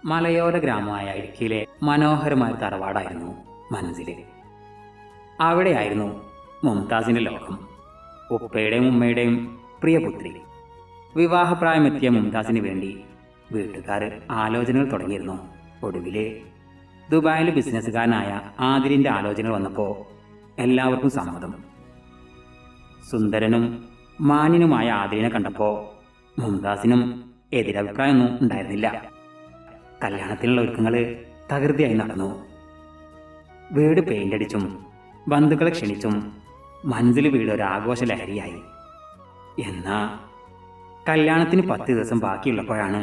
മലയോര ഗ്രാമമായ ഇടുക്കിയിലെ മനോഹരമായ തറവാടായിരുന്നു മനസ്സിൽ. അവിടെയായിരുന്നു മുംതാസിന്റെ ലോകം. ഉപ്പയുടെയും ഉമ്മയുടെയും പ്രിയപുത്രി. വിവാഹപ്രായമെത്തിയ മുംതാസിന് വേണ്ടി വീട്ടുകാർ ആലോചനകൾ തുടങ്ങിയിരുന്നു. ഒടുവിൽ ദുബായിൽ ബിസിനസ്സുകാരനായ ആദിലിന്റെ ആലോചനകൾ വന്നപ്പോൾ എല്ലാവർക്കും സമ്മതം. സുന്ദരനും മാന്യനുമായ ആദിലിനെ കണ്ടപ്പോൾ മുംതാസിനും എതിരഭിപ്രായമൊന്നും ഉണ്ടായിരുന്നില്ല. കല്യാണത്തിനുള്ള ഒരുക്കങ്ങൾ തകൃതിയായി നടന്നു. വീട് പെയിൻ്റടിച്ചും ബന്ധുക്കളെ ക്ഷണിച്ചും മനസ്സിൽ വീട് ഒരു ആഘോഷ ലഹരിയായി. എന്നാൽ കല്യാണത്തിന് 10 ദിവസം ബാക്കിയുള്ളപ്പോഴാണ്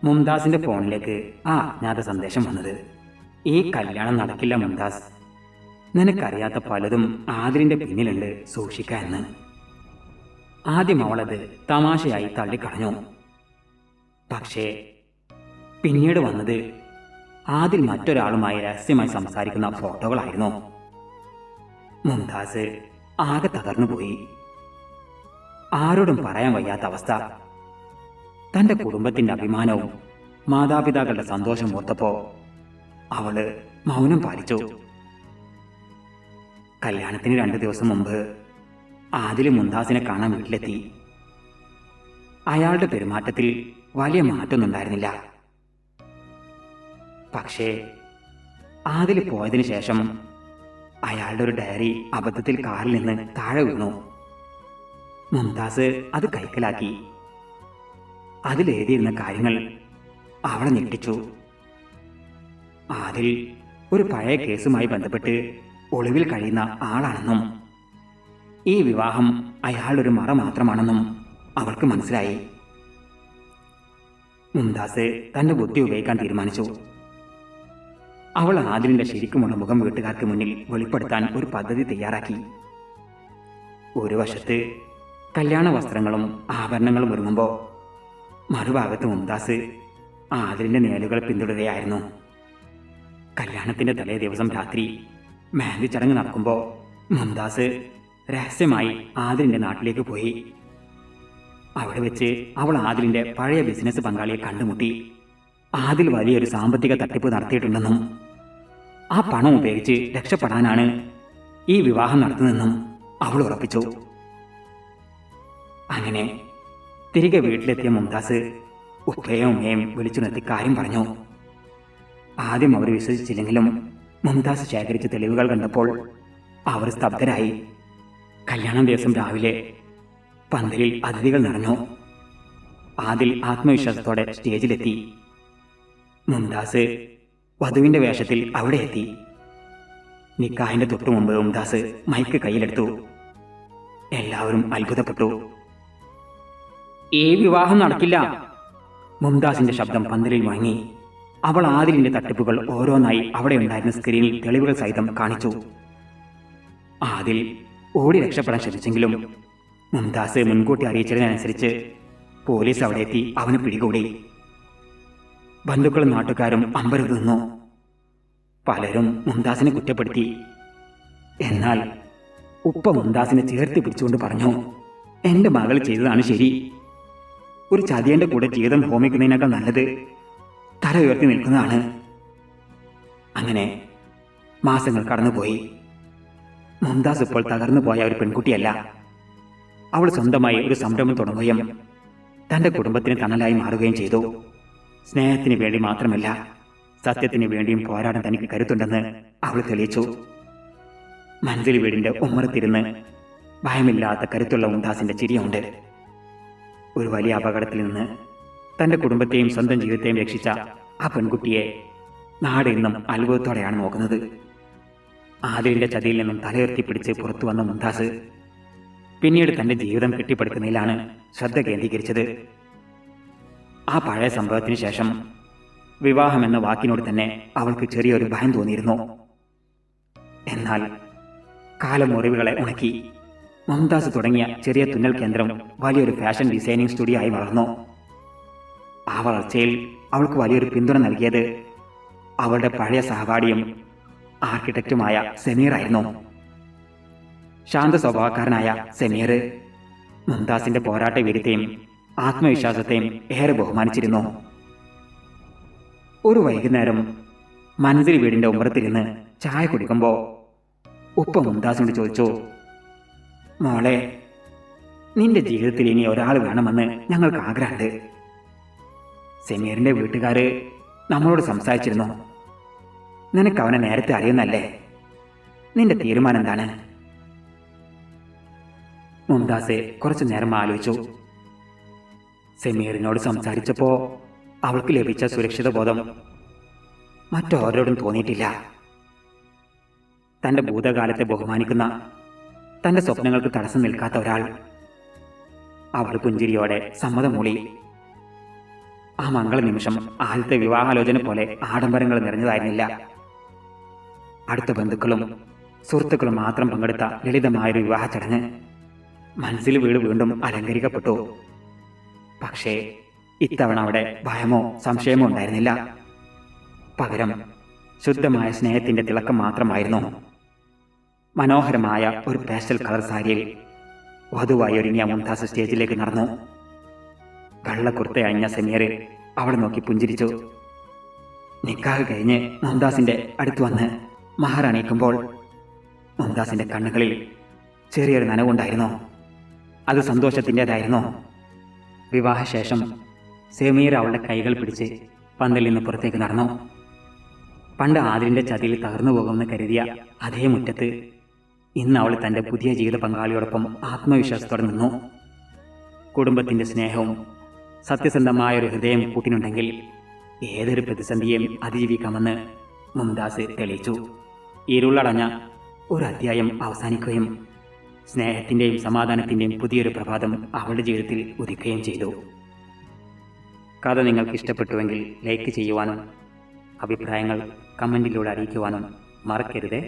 മുംതാസിന്റെ ഫോണിലേക്ക് ആ അജ്ഞാത സന്ദേശം വന്നത്. ഈ കല്യാണം നടക്കില്ല മുംതാസ്, നിനക്കറിയാത്ത പലതും ആദിലിന്റെ പിന്നിലുണ്ട്, സൂക്ഷിക്കാമെന്ന്. ആദ്യം അവളത് തമാശയായി തള്ളിക്കളഞ്ഞു. പക്ഷേ പിന്നീട് വന്നത് ആദിൽ മറ്റൊരാളുമായി രഹസ്യമായി സംസാരിക്കുന്ന ഫോട്ടോകളായിരുന്നു. മുംതാസ് ആകെ തകർന്നുപോയി. ആരോടും പറയാൻ വയ്യാത്ത അവസ്ഥ. തന്റെ കുടുംബത്തിന്റെ അഭിമാനവും മാതാപിതാക്കളുടെ സന്തോഷം ഓർത്തപ്പോ അവള് മൗനം പാലിച്ചു. കല്യാണത്തിന് 2 ദിവസം മുമ്പ് ആദിൽ മുംതാസിനെ കാണാൻ വീട്ടിലെത്തി. അയാളുടെ പെരുമാറ്റത്തിൽ വലിയ മാറ്റമൊന്നുണ്ടായിരുന്നില്ല. പക്ഷേ ആദിൽ പോയതിനു ശേഷം അയാളുടെ ഒരു ഡയറി അബദ്ധത്തിൽ കാറിൽ നിന്ന് താഴെ വീണു. മുംതാസ് അത് കൈക്കലാക്കി. അതിലെഴുതിയിരുന്ന കാര്യങ്ങൾ അവളെ ഞെട്ടിച്ചു. ആദിൽ ഒരു പഴയ കേസുമായി ബന്ധപ്പെട്ട് ഒളിവിൽ കഴിയുന്ന ആളാണെന്നും ഈ വിവാഹം അയാളുടെ ഒരു മറ മാത്രമാണെന്നും അവൾക്ക് മനസ്സിലായി. മുംതാസ് തന്റെ ബുദ്ധി ഉപയോഗിക്കാൻ തീരുമാനിച്ചു. അവൾ ആദിലിന്റെ ശരിക്കുമുള്ള മുഖം വീട്ടുകാർക്ക് മുന്നിൽ വെളിപ്പെടുത്താൻ ഒരു പദ്ധതി തയ്യാറാക്കി. ഒരു വശത്ത് കല്യാണ വസ്ത്രങ്ങളും ആഭരണങ്ങളും ഒരുങ്ങുമ്പോൾ മറുഭാഗത്ത് മുംതാസ് ആദിലിന്റെ നേലുകൾ പിന്തുടരുകയായിരുന്നു. കല്യാണത്തിന്റെ തലേ ദിവസം രാത്രി മെഹന്തി ചടങ്ങ് നടക്കുമ്പോൾ മുംതാസ് രഹസ്യമായി ആദിലിന്റെ നാട്ടിലേക്ക് പോയി. അവിടെ വെച്ച് അവൾ ആദിലിന്റെ പഴയ ബിസിനസ് പങ്കാളിയെ കണ്ടുമുട്ടി. ആദിൽ വലിയൊരു സാമ്പത്തിക തട്ടിപ്പ് നടത്തിയിട്ടുണ്ടെന്നും ആ പണം ഉപയോഗിച്ച് രക്ഷപ്പെടാനാണ് ഈ വിവാഹം നടത്തുന്നതെന്നും അവൾ ഉറപ്പിച്ചു. അങ്ങനെ തിരികെ വീട്ടിലെത്തിയ മുംതാസ് ഉപ്പയും ഉമ്മയും വിളിച്ചു നിർത്തി കാര്യം പറഞ്ഞു. ആദ്യം അവർ വിശ്വസിച്ചില്ലെങ്കിലും മുംതാസ് ശേഖരിച്ച തെളിവുകൾ കണ്ടപ്പോൾ അവർ സ്തബ്ധരായി. കല്യാണം ദിവസം രാവിലെ പന്തലിൽ അതിഥികൾ നിറഞ്ഞു. ആദിൽ ആത്മവിശ്വാസത്തോടെ സ്റ്റേജിലെത്തി. മുംതാസ് വധുവിന്റെ വേഷത്തിൽ അവിടെ എത്തി. നിക്കാഹിന്റെ തൊട്ടു മുമ്പ് മുംതാസ് മൈക്ക് കയ്യിലെടുത്തു. എല്ലാവരും അത്ഭുതപ്പെട്ടു. ഈ വിവാഹം നടക്കില്ല. മുംതാസിന്റെ ശബ്ദം പന്തലിൽ മുഴങ്ങി. അവൾ ആദിലിന്റെ തട്ടിപ്പുകൾ ഓരോന്നായി അവിടെ ഉണ്ടായിരുന്ന സ്ക്രീനിൽ തെളിവുകൾ സഹിതം കാണിച്ചു. ആദിൽ ഓടി രക്ഷപ്പെടാൻ ശ്രമിച്ചെങ്കിലും മുംതാസ് മുൻകൂട്ടി അറിയിച്ചതിനനുസരിച്ച് പോലീസ് അവിടെ എത്തി അവനെ പിടികൂടി. ബന്ധുക്കളും നാട്ടുകാരും അമ്പരന്ന് നിന്നു. പലരും മുംതാസിനെ കുറ്റപ്പെടുത്തി. എന്നാൽ ഉപ്പ മുംതാസിനെ ചേർത്ത് പിടിച്ചുകൊണ്ട് പറഞ്ഞു, എന്റെ മകൾ ചെയ്തതാണ് ശരി. ഒരു ചതിയന്റെ കൂടെ ജീവിതം ഹോമിക്കുന്നതിനേക്കാൾ നല്ലത് തല ഉയർത്തി നിൽക്കുന്നതാണ്. അങ്ങനെ മാസങ്ങൾ കടന്നുപോയി. മുംതാസ് ഇപ്പോൾ തകർന്നു പോയ ഒരു പെൺകുട്ടിയല്ല. അവൾ സ്വന്തമായി ഒരു സംരംഭം തുടങ്ങുകയും തന്റെ കുടുംബത്തിന് തണലായി മാറുകയും ചെയ്തു. സ്നേഹത്തിന് വേണ്ടി മാത്രമല്ല, സത്യത്തിന് വേണ്ടിയും പോരാടാൻ തനിക്ക് കരുത്തുണ്ടെന്ന് അവൾ തെളിയിച്ചു. മൻസിൽ വീടിന്റെ ഉമ്മറത്തിരുന്ന് ഭയമില്ലാത്ത കരുത്തുള്ള മുംതാസിന്റെ ചിരിയുണ്ട്. ഒരു വലിയ അപകടത്തിൽ നിന്ന് തന്റെ കുടുംബത്തെയും സ്വന്തം ജീവിതത്തെയും രക്ഷിച്ച ആ പെൺകുട്ടിയെ നാട് ഇന്നും അത്ഭുതത്തോടെയാണ് നോക്കുന്നത്. ആദിലിന്റെ ചതിയിൽ നിന്നും തലയുയർത്തിപ്പിടിച്ച് പുറത്തു വന്ന മുംതാസ് പിന്നീട് തന്റെ ജീവിതം കെട്ടിപ്പടുക്കുന്നതിലാണ് ശ്രദ്ധ കേന്ദ്രീകരിച്ചത്. ആ പഴയ സംഭവത്തിന് ശേഷം വിവാഹം എന്ന വാക്കിനോട് തന്നെ അവൾക്ക് ചെറിയൊരു ഭയം തോന്നിയിരുന്നു. എന്നാൽ കാലം മുറിവുകളെ ഉണക്കി. മുംതാസ് തുടങ്ങിയ ചെറിയ തുന്നൽ കേന്ദ്രം വലിയൊരു ഫാഷൻ ഡിസൈനിങ് സ്റ്റുഡിയോ ആയി വളർന്നു. ആ വളർച്ചയിൽ അവൾക്ക് വലിയൊരു പിന്തുണ നൽകിയത് അവളുടെ പഴയ സഹപാഠിയും ആർക്കിടെക്റ്റുമായ സമീർ ആയിരുന്നു. ശാന്ത സ്വഭാവക്കാരനായ സമീർ മുംതാസിന്റെ പോരാട്ട വീര്യത്തെയും ആത്മവിശ്വാസത്തെയും ഏറെ ബഹുമാനിച്ചിരുന്നു. ഒരു വൈകുന്നേരം മൻസിൽ വീടിൻ്റെ ഉമ്മറത്തിരുന്ന് ചായ കുടിക്കുമ്പോൾ ഉപ്പ മുംതാസിനോട് ചോദിച്ചു, മോളെ, നിന്റെ ജീവിതത്തിൽ ഇനി ഒരാൾ വേണമെന്ന് ഞങ്ങൾക്ക് ആഗ്രഹമുണ്ട്. സമീറിൻ്റെ വീട്ടുകാർ നമ്മളോട് സംസാരിച്ചിരുന്നു. നിനക്ക് അവനെ നേരത്തെ അറിയുന്നല്ലേ? നിന്റെ തീരുമാനം എന്താണ്? മുംതാസ് കുറച്ചു നേരം ആലോചിച്ചു. സമീറിനോട് സംസാരിച്ചപ്പോൾ അവൾക്ക് ലഭിച്ച സുരക്ഷിത ബോധം മറ്റാരോടും തോന്നിയിട്ടില്ല. തൻ്റെ ഭൂതകാലത്തെ ബഹുമാനിക്കുന്ന, തൻ്റെ സ്വപ്നങ്ങൾക്ക് തടസ്സം നിൽക്കാത്ത ഒരാൾ. അവൾ പുഞ്ചിരിയോടെ സമ്മതം മൂളി. ആ മംഗള നിമിഷം ആദ്യത്തെ വിവാഹാലോചന പോലെ ആഡംബരങ്ങൾ നിറഞ്ഞതായിരുന്നില്ല. അടുത്ത ബന്ധുക്കളും സുഹൃത്തുക്കളും മാത്രം പങ്കെടുത്ത ലളിതമായൊരു വിവാഹ ചടങ്ങ്. മനസ്സിൽ വീട് വീണ്ടും അലങ്കരിക്കപ്പെട്ടു. പക്ഷേ ഇത്തവണ അവിടെ ഭയമോ സംശയമോ ഉണ്ടായിരുന്നില്ല. പകരം ശുദ്ധമായ സ്നേഹത്തിന്റെ തിളക്കം മാത്രമായിരുന്നു. മനോഹരമായ ഒരു പേസ്റ്റൽ കളർ സാരിയിൽ വധുവായി ഒരുങ്ങിയ മുംതാസ് സ്റ്റേജിലേക്ക് നടന്നു. വെള്ളക്കുർത്ത അണിഞ്ഞ സമീർ അവളെ നോക്കി പുഞ്ചിരിച്ചു. നിക്കാഹ് കഴിഞ്ഞ് മുംതാസിന്റെ അടുത്ത് വന്ന് മഹർ അണിയിക്കുമ്പോൾ മുംതാസിന്റെ കണ്ണുകളിൽ ചെറിയൊരു നനവുണ്ടായിരുന്നു. അത് സന്തോഷത്തിൻ്റെതായിരുന്നു. വിവാഹശേഷം സമീർ അവളുടെ കൈകൾ പിടിച്ച് പന്തലിൽ നിന്ന് പുറത്തേക്ക് നടന്നു. പണ്ട് ആദിലിന്റെ ചതിയിൽ തകർന്നു പോകുമെന്ന് കരുതിയ അതേ മുറ്റത്ത് ഇന്ന് അവൾ തൻ്റെ പുതിയ ജീവിത പങ്കാളിയോടൊപ്പം ആത്മവിശ്വാസത്തോടെ നിന്നു. കുടുംബത്തിൻ്റെ സ്നേഹവും സത്യസന്ധമായൊരു ഹൃദയം കൂട്ടിനുണ്ടെങ്കിൽ ഏതൊരു പ്രതിസന്ധിയെയും അതിജീവിക്കാമെന്ന് മുംതാസ് തെളിയിച്ചു. ഇരുളടഞ്ഞ ഒരു അധ്യായം അവസാനിക്കുകയും സ്നേഹത്തിൻ്റെയും സമാധാനത്തിൻ്റെയും പുതിയൊരു പ്രഭാതം അവളുടെ ജീവിതത്തിൽ ഉദിക്കുകയും ചെയ്തു. കഥ നിങ്ങൾക്ക് ഇഷ്ടപ്പെട്ടുവെങ്കിൽ ലൈക്ക് ചെയ്യുവാനും അഭിപ്രായങ്ങൾ കമൻറ്റിലൂടെ അറിയിക്കുവാനും മറക്കരുത്.